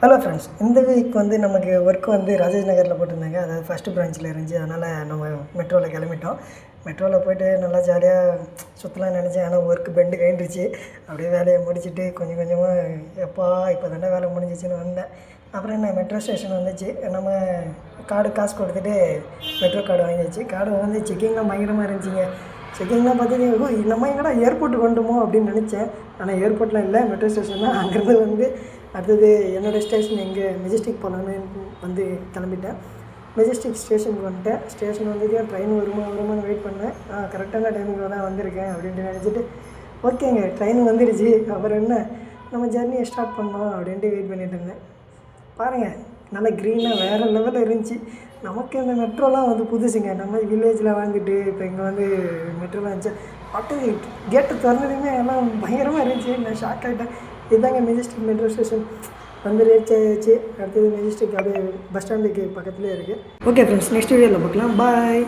Hello friends, இந்த week நமக்கு work Rajesh நகரில் போட்டிருந்தாங்க. அதாவது ஃபஸ்ட்டு பிரான்ச்சில் இருந்துச்சு. அதனால் நம்ம மெட்ரோவில் கிளம்பிட்டோம். மெட்ரோவில் போய்ட்டு நல்லா ஜாலியாக சுற்றலாம்னு நினச்சேன். ஆனால் ஒர்க் பெண்டு கழிந்துருச்சு. அப்படியே வேலையை முடிச்சுட்டு கொஞ்சம் கொஞ்சமாக இப்போ தானே வேலை முடிஞ்சிச்சின்னு வந்தேன். அப்புறம் என்ன, மெட்ரோ ஸ்டேஷன் வந்துச்சு. நம்ம காசு கொடுத்துட்டு மெட்ரோ கார்டு வாங்கியாச்சு. கார்டு செக்கிங்லாம் பயங்கரமாக இருந்துச்சுங்க. செக்கிங்லாம் பார்த்துட்டு நம்ம எங்கடா ஏர்போர்ட்டுக்கு வந்துட்டோமோ அப்படின்னு நினச்சேன். ஆனால் ஏர்போர்ட்லாம் இல்லை, மெட்ரோ ஸ்டேஷன் தான். அங்கேருந்து அடுத்தது என்னோடய ஸ்டேஷன் எங்கே மெஜஸ்டிக் போகலான்னு கிளம்பிட்டேன். மெஜஸ்டிக் ஸ்டேஷனுக்கு வந்துட்டேன். ஸ்டேஷன் ட்ரெயின் வருமானு வெயிட் பண்ணேன். கரெக்டான டைமுக்கு தான் வந்திருக்கேன் அப்படின்ட்டு நினச்சிட்டு ஓகேங்க, ட்ரெயின் வந்துடுச்சு. அப்புறம் என்ன, நம்ம ஜர்னியை ஸ்டார்ட் பண்ணோம் அப்படின்ட்டு வெயிட் பண்ணிகிட்டு இருந்தேன். பாருங்கள், நல்லா க்ரீனாக வேறு லெவலில் இருந்துச்சு. நமக்கு இந்த மெட்ரோலாம் புதுசுங்க. நம்ம வில்லேஜில் வாழ்ந்துட்டு இப்போ இங்கே மெட்ரோலாம் இருந்துச்சு. பட்டு கேட்டு திறந்ததுமே எல்லாம் பயங்கரமாக இருந்துச்சு. நான் ஷாக் ஆகிட்டேன். இதுதாங்க மெஜஸ்டிக் மெட்ரோ ஸ்டேஷன் ரீச் ஆகிடுச்சு. அடுத்தது மெஜஸ்டிக் அப்படியே பஸ் ஸ்டாண்டுக்கு பக்கத்துலேயே இருக்குது. ஓகே ஃப்ரெண்ட்ஸ், நெக்ஸ்ட் வீடியோவில் பார்க்கலாம். பாய்.